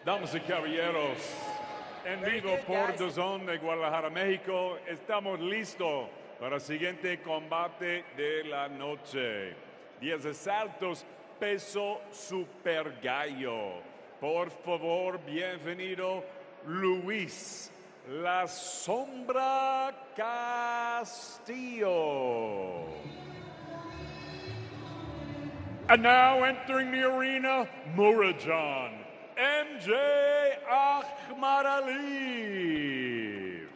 Damas y caballeros, en vivo por DAZN de Guadalajara, México, estamos listos para el siguiente combate de la noche. 10 asaltos, peso super gallo. Por favor, bienvenido Luis La Sombra Castillo. And now entering the arena, Murodjon Ahmadaliyev.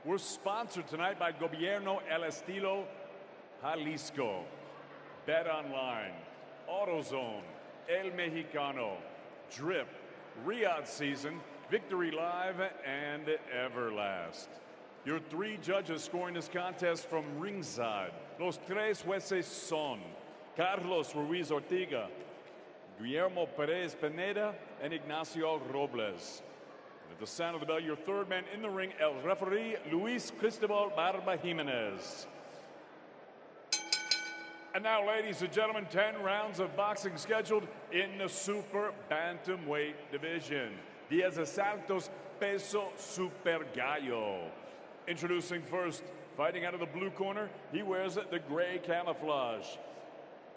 We're sponsored tonight by Gobierno El Estilo Jalisco, Bet Online, AutoZone, El Mexicano, Drip, Riyadh Season, Victory Live, and Everlast. Your 3 judges scoring this contest from ringside. Los tres jueces son Carlos Ruiz Ortiga, Guillermo Perez Pineda, and Ignacio Robles. And at the sound of the bell, your third man in the ring, el referee Luis Cristobal Barba Jimenez. And now, ladies and gentlemen, 10 rounds of boxing scheduled in the super bantamweight division. 10 asaltos, peso super gallo. Introducing first, fighting out of the blue corner, he wears the gray camouflage.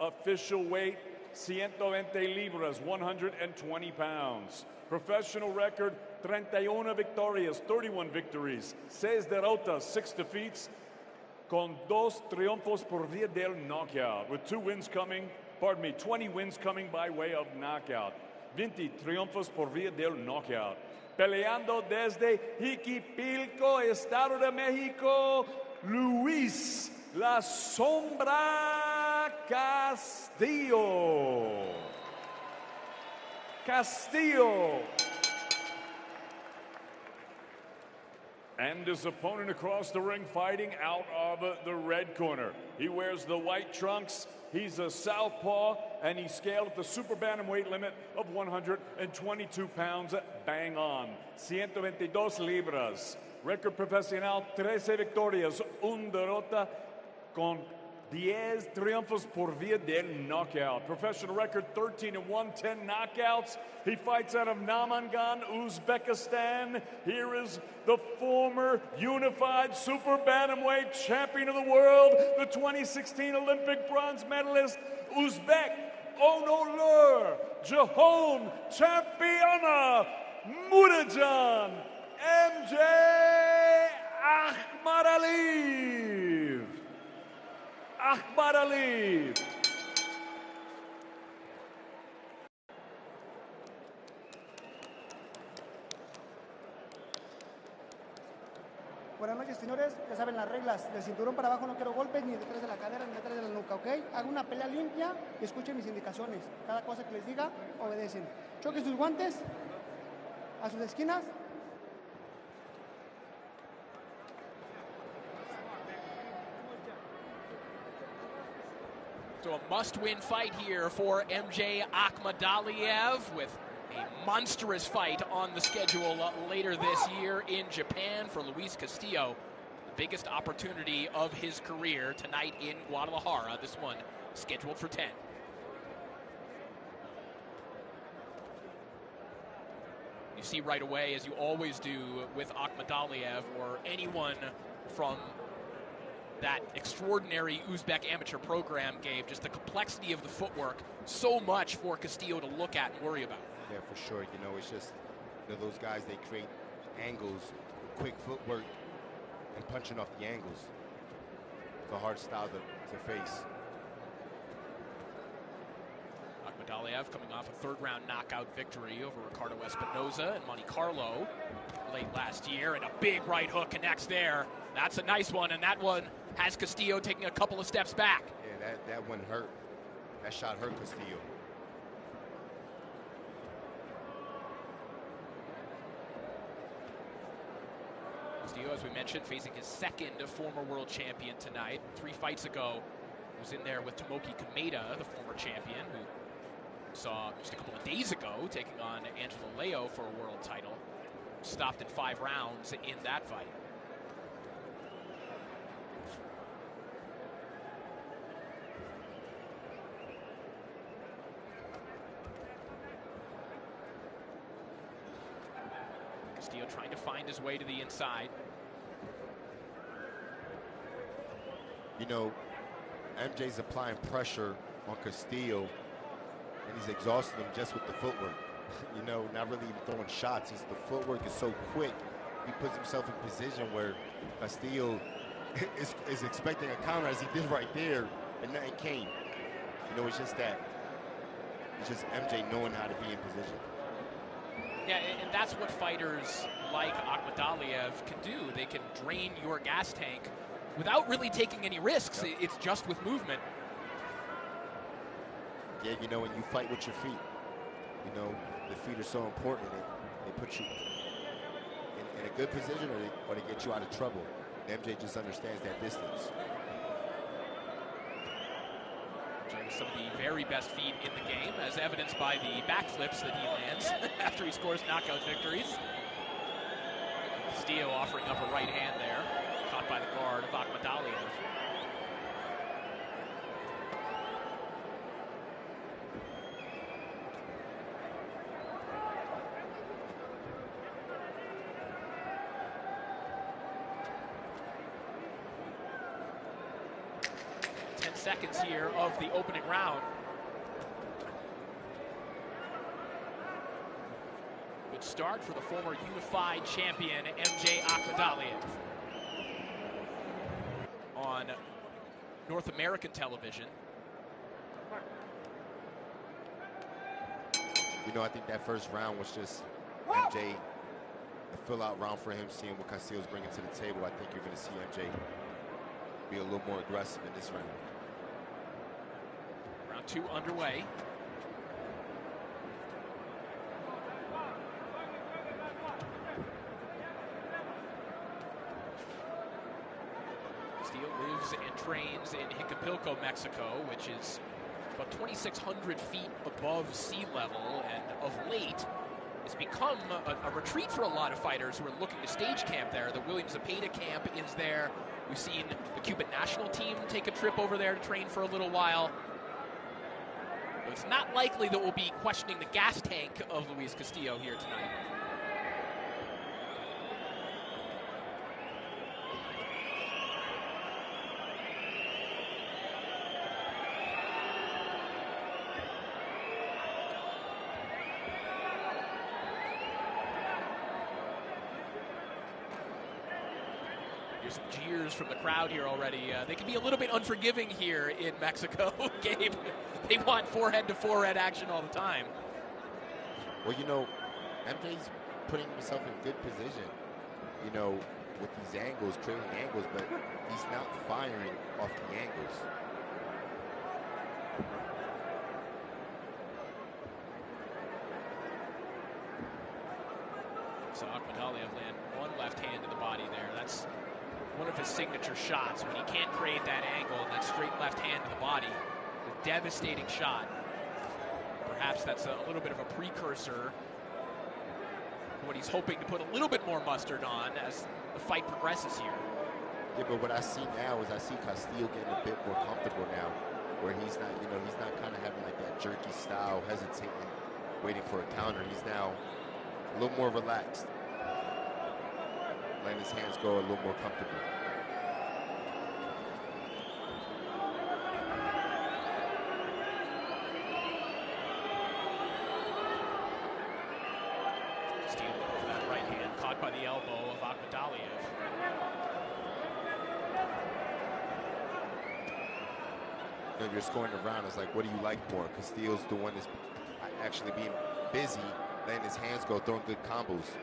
Official weight, 120 libras, 120 pounds. Professional record, 31 victorias, 31 victories, 6 derrotas, 6 defeats, con 2 triunfos por vía del knockout, with 20 wins coming by way of knockout. 20 triunfos por vía del knockout. Peleando desde Jiquipilco, Estado de México, Luis La Sombra Castillo. And his opponent across the ring, fighting out of the red corner. He wears the white trunks. He's a southpaw, and he scaled at the super bantamweight limit of 122 pounds, bang on. 122 libras. Record profesional, 13 victorias, 1 derrota, con 10 triunfos por vía del knockout. Professional record, 13-1, 10 knockouts. He fights out of Namangan, Uzbekistan. Here is the former unified super bantamweight champion of the world, the 2016 Olympic bronze medalist, Uzbek Onolur Jahon Championa, Murodjon Ahmadaliyev. Buenas noches, señores. Ya saben las reglas. Del cinturón para abajo no quiero golpes, ni detrás de la cadera, ni detrás de la nuca, ¿ok? Hago una pelea limpia y escuchen mis indicaciones. Cada cosa que les diga, obedecen. Choquen sus guantes a sus esquinas. So a must-win fight here for MJ Ahmadaliyev, with a monstrous fight on the schedule later this year in Japan for Luis Castillo. The biggest opportunity of his career tonight in Guadalajara. This one scheduled for 10. You see right away, as you always do with Ahmadaliyev or anyone from that extraordinary Uzbek amateur program, Gabe, just the complexity of the footwork, so much for Castillo to look at and worry about. Yeah, for sure. You know, it's just, you know, those guys, they create angles, quick footwork, and punching off the angles. It's a hard style to face. Ahmadaliyev coming off a 3rd-round knockout victory over Ricardo Espinoza in Monte Carlo late last year, and a big right hook connects there. That's a nice one, and that one has Castillo taking a couple of steps back. Yeah, that one hurt. That shot hurt Castillo. Castillo, as we mentioned, facing his 2nd former world champion tonight. 3 fights ago, he was in there with Tomoki Kameda, the former champion, who saw just a couple of days ago taking on Angelo Leo for a world title. Stopped in 5 rounds in that fight. Castillo trying to find his way to the inside. You know, MJ's applying pressure on Castillo, and he's exhausting him just with the footwork. You know, not really even throwing shots. The footwork is so quick. He puts himself in position where Castillo is expecting a counter, as he did right there, and nothing came. You know, it's just MJ knowing how to be in position. Yeah, and that's what fighters like Ahmadaliyev can do. They can drain your gas tank without really taking any risks. Yep. It's just with movement. Yeah, you know, when you fight with your feet, you know, the feet are so important. They put you in a good position, or they get you out of trouble. MJ just understands that distance. Some of the very best feet in the game, as evidenced by the backflips that he lands after he scores knockout victories. Castillo offering up a right hand there, caught by the guard of Ahmadaliyev. Seconds here of the opening round. Good start for the former unified champion MJ Ahmadaliyev. On North American television. You know, I think that first round was just MJ, a fill-out round for him, seeing what Castillo's bringing to the table. I think you're going to see MJ be a little more aggressive in this round. Round 2 underway. Castillo lives and trains in Jiquipilco, Mexico, which is about 2,600 feet above sea level, and of late it's become a retreat for a lot of fighters who are looking to stage camp there. The William Zepeda camp is there. We've seen the Cuban national team take a trip over there to train for a little while. It's not likely that we'll be questioning the gas tank of Luis Castillo here tonight. Here's some jeers from the crowd here already. They can be a little bit unforgiving here in Mexico, Gabe. They want forehead-to-forehead action all the time. Well, you know, MJ's putting himself in good position, you know, with these angles, creating angles, but he's not firing off the angles. So Ahmadaliyev land one left hand to the body there. That's one of his signature shots. When he can't create that angle, that straight left hand to the body. A devastating shot. Perhaps that's a little bit of a precursor to what he's hoping to put a little bit more mustard on as the fight progresses here. Yeah, but what I see now is I see Castillo getting a bit more comfortable now, where he's not, you know, he's not kind of having like that jerky style, hesitating, waiting for a counter. He's now a little more relaxed, letting his hands go a little more comfortably. Steele with that right hand caught by the elbow of Ahmadaliyev. If you're scoring the round, it's like, what do you like more? Castillo's the one that's actually being busy, letting his hands go, throwing good combos.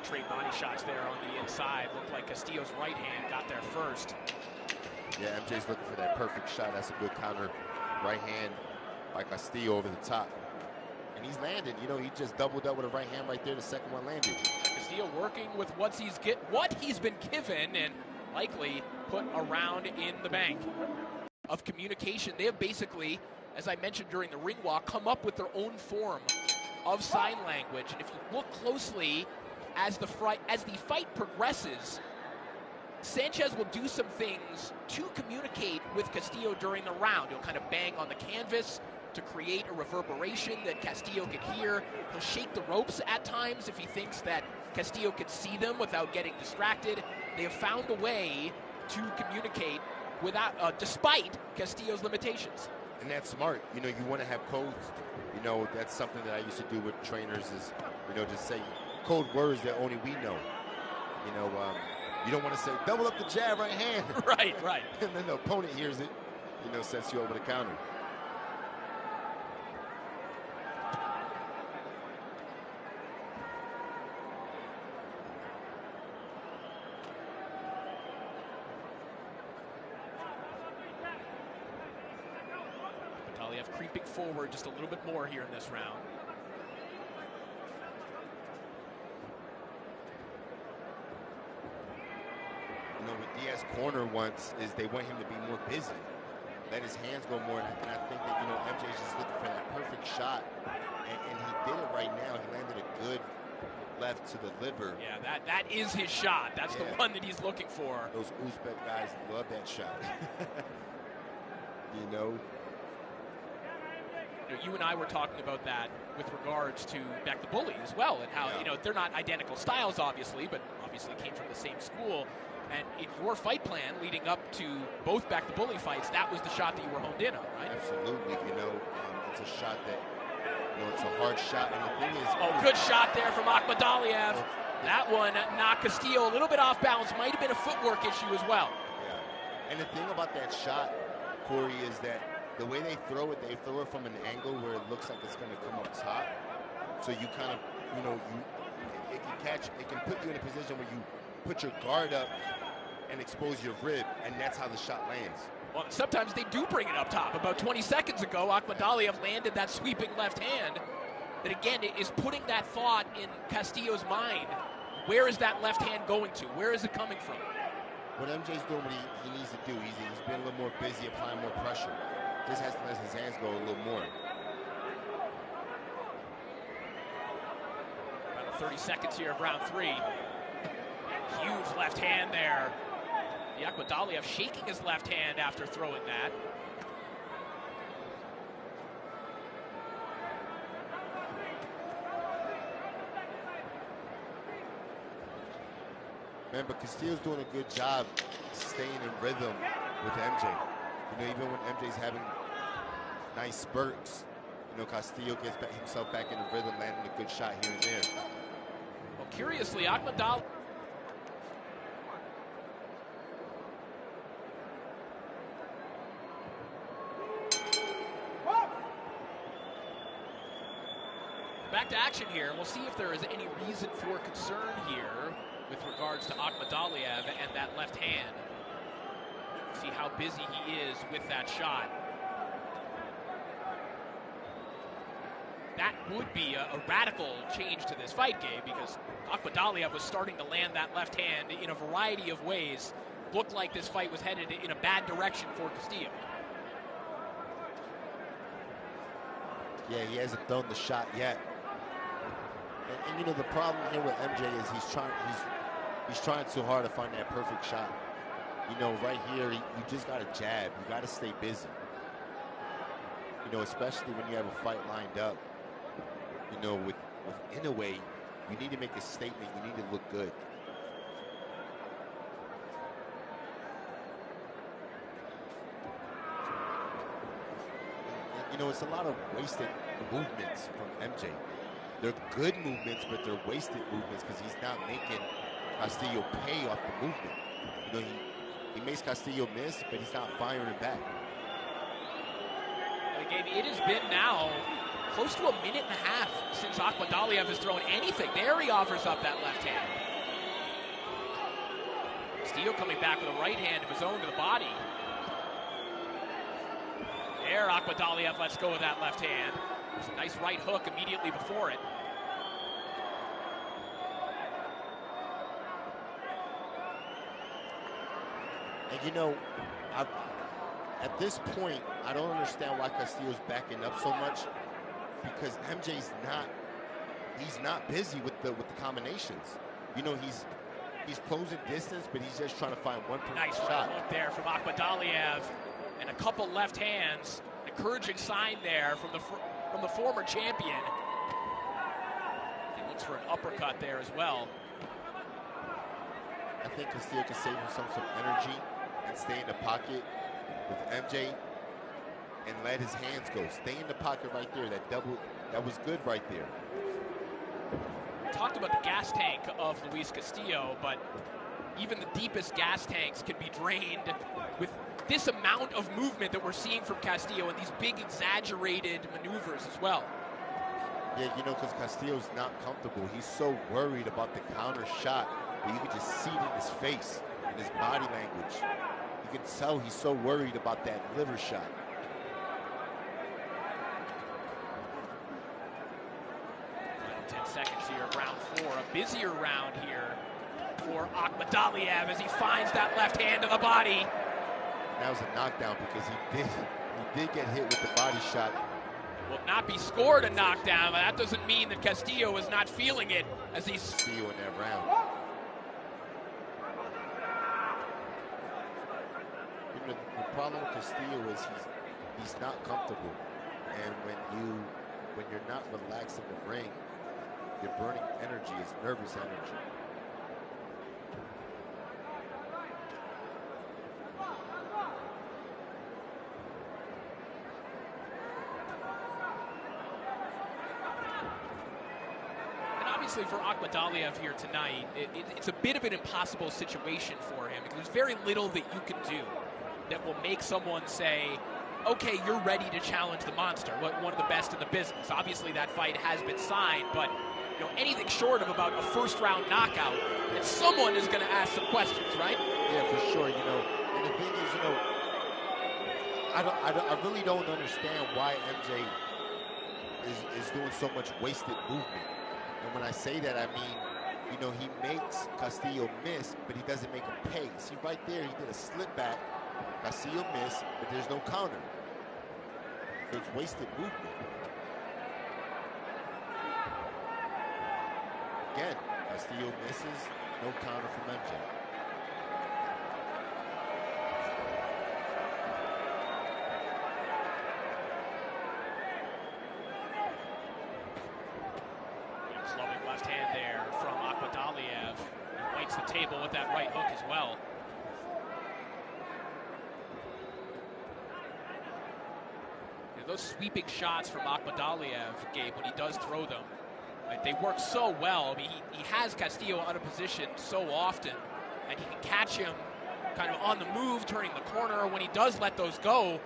Straight body shots there on the inside. Looked like Castillo's right hand got there first. Yeah, MJ's looking for that perfect shot. That's a good counter. Right hand by Castillo over the top. And he's landed. You know, he just doubled up with a right hand right there. The second one landed. Castillo working with what he's been given, and likely put a round in the bank of communication. They have basically, as I mentioned during the ring walk, come up with their own form of sign language. And if you look closely as the fight progresses, Sanchez will do some things to communicate with Castillo during the round. He'll kind of bang on the canvas to create a reverberation that Castillo can hear. He'll shake the ropes at times if he thinks that Castillo can see them without getting distracted. They have found a way to communicate without, despite Castillo's limitations. And that's smart. You know, you want to have codes. You know, that's something that I used to do with trainers is, you know, just say code words that only we know. You know, you don't want to say, double up the jab, right hand. Right, right. And then the opponent hears it, you know, sets you over the counter. Ahmadaliyev creeping forward just a little bit more here in this round. You know, what Diaz corner wants is they want him to be more busy. Let his hands go more. And I think that, you know, MJ's just looking for that perfect shot. And he did it right now. He landed a good left to the liver. Yeah, that is his shot. That's the one that he's looking for. Those Uzbek guys love that shot. You know? You and I were talking about that with regards to Back the Bully as well, and how, you know, they're not identical styles, obviously, but obviously came from the same school. And in your fight plan leading up to both Back the Bully fights, that was the shot that you were honed in on, right? Absolutely. You know, it's a shot that, you know, it's a hard shot. And the thing is... Oh, good shot there from Ahmadaliyev. That one knocked Castillo a little bit off balance. Might have been a footwork issue as well. Yeah. And the thing about that shot, Corey, is that the way they throw it from an angle where it looks like it's going to come up top. So you kind of, you know, it can put you in a position where you put your guard up and expose your rib, and that's how the shot lands. Well, sometimes they do bring it up top. About 20 seconds ago, Ahmadaliyev landed that sweeping left hand. That again, it is putting that thought in Castillo's mind. Where is that left hand going to? Where is it coming from? What MJ's doing, what he needs to do, he's being a little more busy, applying more pressure. Just has to let his hands go a little more. About 30 seconds here of round 3. Huge left hand there. Ahmadaliyev shaking his left hand after throwing that. Man, but Castillo's doing a good job staying in rhythm with MJ. You know, even when MJ's having nice spurts, you know, Castillo gets himself back in the rhythm, landing a good shot here and there. Well, curiously, Ahmadaliyev. Back to action here. We'll see if there is any reason for concern here with regards to Ahmadaliyev and that left hand. See how busy he is with that shot. That would be a radical change to this fight, Gabe, because Ahmadaliyev was starting to land that left hand in a variety of ways. Looked like this fight was headed in a bad direction for Castillo. Yeah, he hasn't thrown the shot yet. And you know, the problem here with MJ is he's trying too hard to find that perfect shot. You know, right here, you just got to jab. You got to stay busy. You know, especially when you have a fight lined up. You know, with Inoue, you need to make a statement. You need to look good. And, you know, it's a lot of wasted movements from MJ. They're good movements, but they're wasted movements because he's not making Castillo pay off the movement. You know, he makes Castillo miss, but he's not firing back. Gabe, it has been now close to a minute and a half since Ahmadaliyev has thrown anything. There he offers up that left hand. Castillo coming back with a right hand of his own to the body. There, Ahmadaliyev lets go of that left hand. There's a nice right hook immediately before it. And you know, at this point, I don't understand why Castillo's backing up so much, because MJ's not busy with the combinations. You know, He's closing distance, but he's just trying to find one Nice shot. right hook there from Ahmadaliyev, and a couple left hands. Encouraging sign there from the former champion. He looks for an uppercut there as well. I think Castillo can save himself some energy and stay in the pocket with MJ and let his hands go. Stay in the pocket right there. That was good right there. We talked about the gas tank of Luis Castillo, but even the deepest gas tanks can be drained with this amount of movement that we're seeing from Castillo and these big exaggerated maneuvers as well. Yeah, you know, because Castillo's not comfortable. He's so worried about the counter shot, but you can just see it in his face, in his body language. You can tell he's so worried about that liver shot. Final 10 seconds here of round 4. A busier round here for Ahmadaliyev as he finds that left hand to the body. That was a knockdown because he did get hit with the body shot. Will not be scored a knockdown, but that doesn't mean that Castillo is not feeling it as he's Castillo in that round. You know, the problem with Castillo is he's not comfortable, and when you're not relaxed in the ring, you're burning energy. It's nervous energy. For Ahmadaliyev here tonight, it's a bit of an impossible situation for him because there's very little that you can do that will make someone say, okay, you're ready to challenge the monster, one of the best in the business. Obviously that fight has been signed, but you know, anything short of about a first-round knockout, and someone is going to ask some questions, right? Yeah, for sure. You know, and the thing is, you know, I really don't understand why MJ is doing so much wasted movement. And when I say that, I mean, you know, he makes Castillo miss, but he doesn't make him pay. See, right there, he did a slip back. Castillo missed, but there's no counter. So it's wasted movement. Again, Castillo misses, no counter from MJ. Loving left hand there from Ahmadaliyev. He weights the table with that right hook as well. You know, those sweeping shots from Ahmadaliyev, Gabe, when he does throw them, right, they work so well. I mean, he has Castillo out of position so often, and he can catch him kind of on the move, turning the corner. When he does let those go,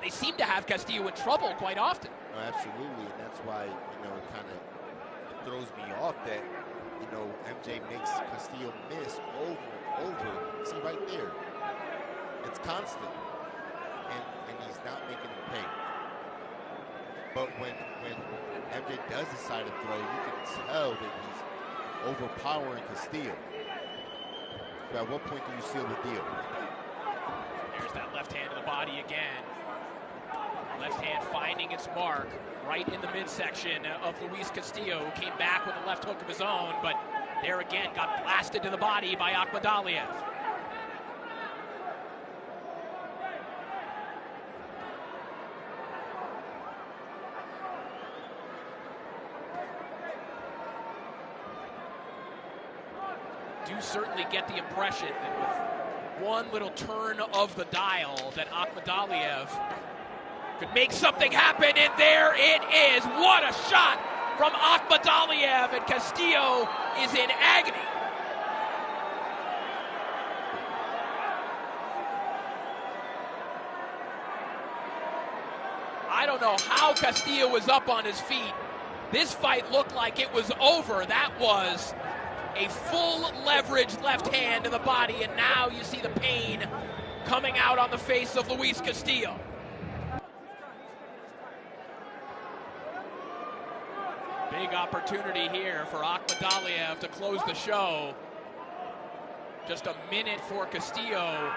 they seem to have Castillo in trouble quite often. No, absolutely, and that's why, you know, it kind of throws me off that, you know, MJ makes Castillo miss over and over. See right there, it's constant, and he's not making him pay. But when MJ does decide to throw, you can tell that he's overpowering Castillo. But at what point do you seal the deal? There's that left hand to the body again. Left hand finding its mark right in the midsection of Luis Castillo, who came back with a left hook of his own, but there again got blasted to the body by Ahmadaliyev. Do certainly get the impression that with one little turn of the dial that Ahmadaliyev could make something happen, and there it is. What a shot from Ahmadaliyev, and Castillo is in agony. I don't know how Castillo was up on his feet. This fight looked like it was over. That was a full leverage left hand to the body, and now you see the pain coming out on the face of Luis Castillo. Big opportunity here for Ahmadaliyev to close the show. Just a minute for Castillo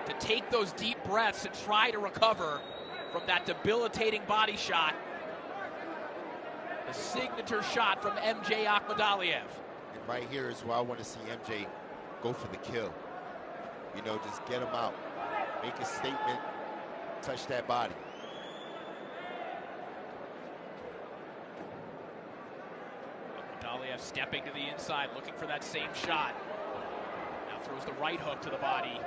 to take those deep breaths and try to recover from that debilitating body shot. The signature shot from MJ Ahmadaliyev. And right here is where I want to see MJ go for the kill. You know, just get him out. Make a statement, touch that body. Ahmadaliyev stepping to the inside, looking for that same shot. Now throws the right hook to the body.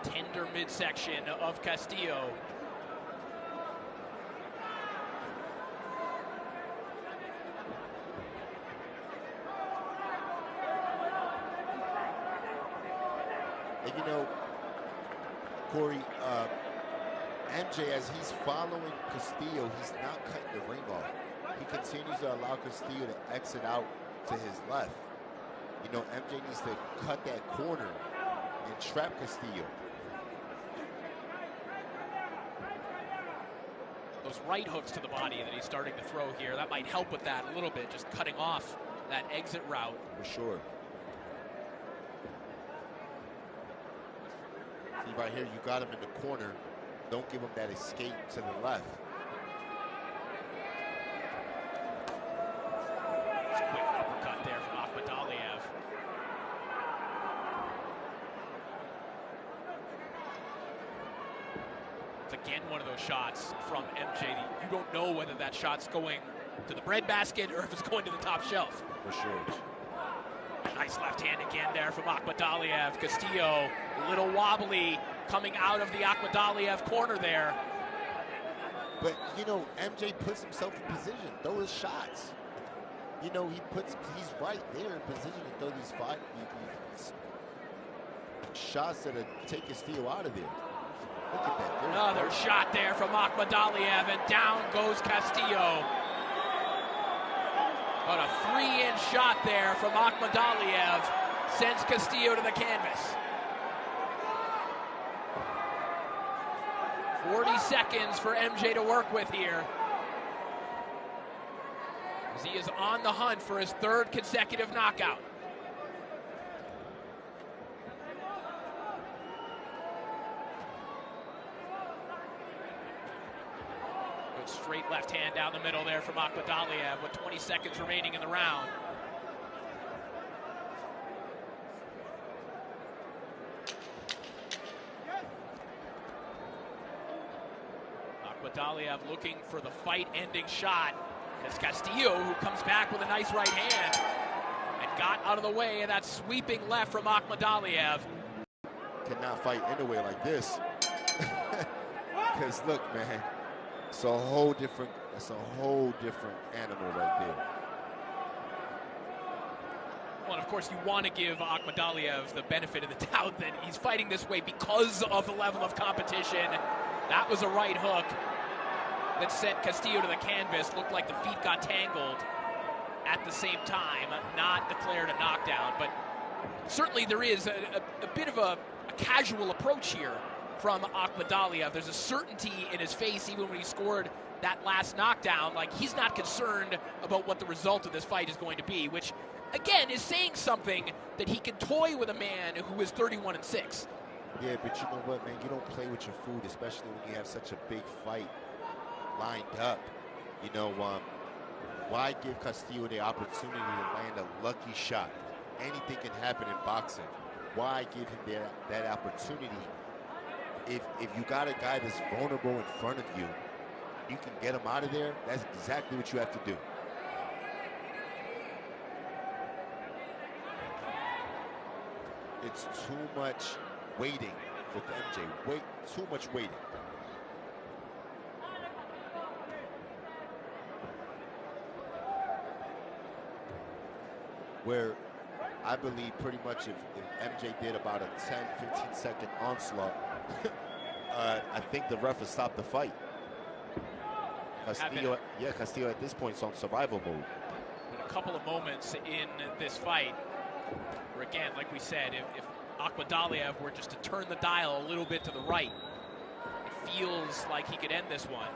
Tender midsection of Castillo. And you know, Corey, MJ, as he's following Castillo, he's not cutting the ring off. He continues to allow Castillo to exit out to his left. You know, MJ needs to cut that corner and trap Castillo. Those right hooks to the body that he's starting to throw here, that might help with that a little bit, just cutting off that exit route. For sure. See right here, you got him in the corner. Don't give him that escape to the left. Quick uppercut there from Ahmadaliyev. It's again one of those shots from MJ. You don't know whether that shot's going to the breadbasket or if it's going to the top shelf. For sure. Nice left hand again there from Ahmadaliyev. Castillo, a little wobbly, coming out of the Ahmadaliyev corner there. But, you know, MJ puts himself in position, throw his shots. You know, he's right there in position to throw these shots that take Castillo out of there. Look at that. Another shot there from Ahmadaliyev, and down goes Castillo. But a 3-inch shot there from Ahmadaliyev sends Castillo to the canvas. 40 seconds for MJ to work with here, as he is on the hunt for his 3rd consecutive knockout. Good straight left hand down the middle there from Ahmadaliyev with 20 seconds remaining in the round. Ahmadaliyev looking for the fight-ending shot. It's Castillo who comes back with a nice right hand and got out of the way of that sweeping left from Ahmadaliyev. Cannot fight anyway like this. Because look, man, it's a whole different animal right there. Well, and of course, you want to give Ahmadaliyev the benefit of the doubt that he's fighting this way because of the level of competition. That was a right hook that sent Castillo to the canvas. Looked like the feet got tangled at the same time. Not declared a knockdown, but certainly there is a bit of a casual approach here from Ahmadaliyev. There's a certainty in his face even when he scored that last knockdown. Like, he's not concerned about what the result of this fight is going to be, which, again, is saying something that he can toy with a man who is 31-6. Yeah, but you know what, man? You don't play with your food, especially when you have such a big fight lined up. You know, why give Castillo the opportunity to land a lucky shot? Anything can happen in boxing. Why give him that opportunity? If you got a guy that's vulnerable in front of you, you can get him out of there. That's exactly what you have to do. It's too much waiting with MJ. Too much waiting. Where I believe pretty much if MJ did about a 10-15 second onslaught, I think the ref would stop the fight. Castillo at this point is on survival mode. Been a couple of moments in this fight where, again, like we said, if Ahmadaliyev were just to turn the dial a little bit to the right, it feels like he could end this one.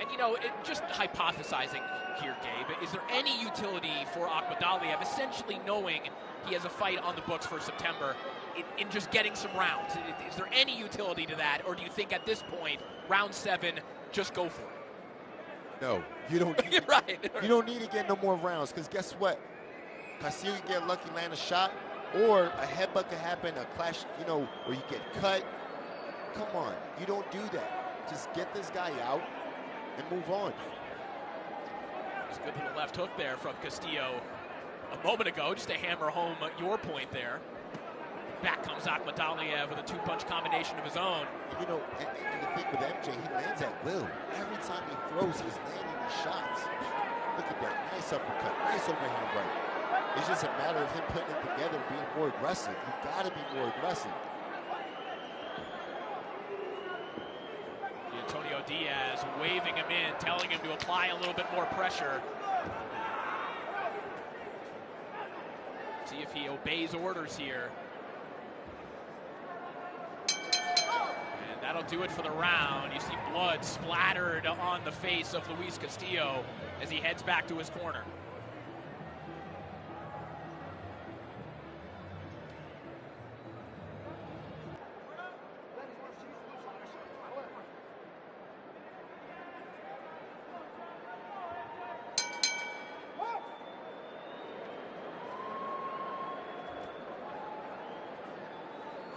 And, you know, just hypothesizing here, Gabe, is there any utility for Ahmadaliyev essentially knowing he has a fight on the books for September in just getting some rounds? Is there any utility to that, or do you think at this point, round 7, just go for it? No, you don't need, right. You don't need to get no more rounds, because guess what? Castillo can get lucky, land a shot, or a headbutt could happen, a clash, you know, where you get cut. Come on, you don't do that. Just get this guy out and move on. It's a good little left hook there from Castillo a moment ago, just to hammer home your point there. Back comes Ahmadaliyev with a two-punch combination of his own. You know, and the thing with MJ, he lands at will. Every time he throws, he's landing his shots. Look at that, nice uppercut, nice overhand right. It's just a matter of him putting it together and being more aggressive. You gotta be more aggressive. Antonio Diaz waving him in, telling him to apply a little bit more pressure. See if he obeys orders here. And that'll do it for the round. You see blood splattered on the face of Luis Castillo as he heads back to his corner.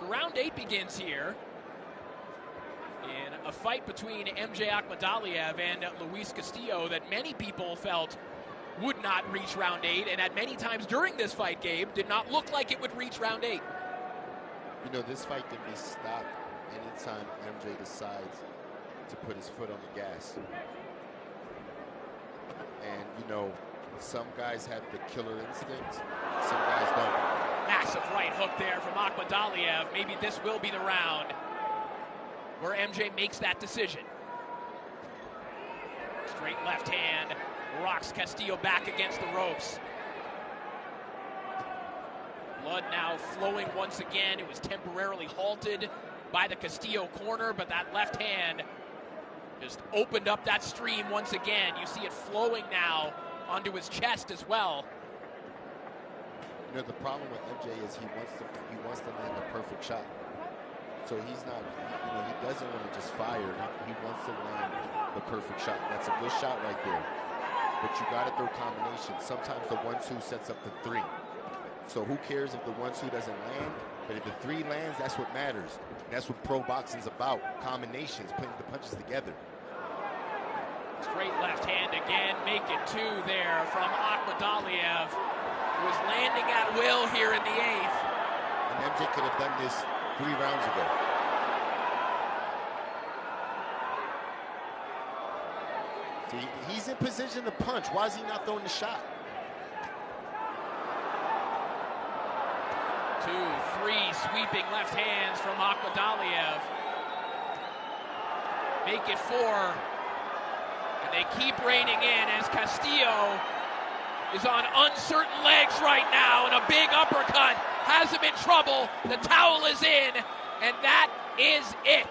Round 8 begins here in a fight between MJ Ahmadaliyev and Luis Castillo that many people felt would not reach round 8, and at many times during this fight, Gabe, did not look like it would reach round 8. You know, this fight can be stopped anytime MJ decides to put his foot on the gas. And, you know, some guys have the killer instinct, some guys don't. Massive right hook there from Ahmadaliyev. Maybe this will be the round where MJ makes that decision. Straight left hand rocks Castillo back against the ropes. Blood now flowing once again. It was temporarily halted by the Castillo corner, but that left hand just opened up that stream once again. You see it flowing now onto his chest as well. You know, the problem with MJ is he wants to land the perfect shot. So he's not, you know, he doesn't want to just fire. He wants to land the perfect shot. That's a good shot right there. But you got to throw combinations. Sometimes the 1-2 sets up the 3. So who cares if the 1-2 doesn't land? But if the 3 lands, that's what matters. And that's what pro boxing's about. Combinations, putting the punches together. Straight left hand again, make it 2 there from Ahmadaliyev, who was landing at will here in the 8th. And MJ could have done this 3 rounds ago. See, he's in position to punch. Why is he not throwing the shot? 2, 3 sweeping left hands from Ahmadaliyev. Make it 4. And they keep reining in as Castillo is on uncertain legs right now, and a big uppercut has him in trouble. The towel is in, and that is it.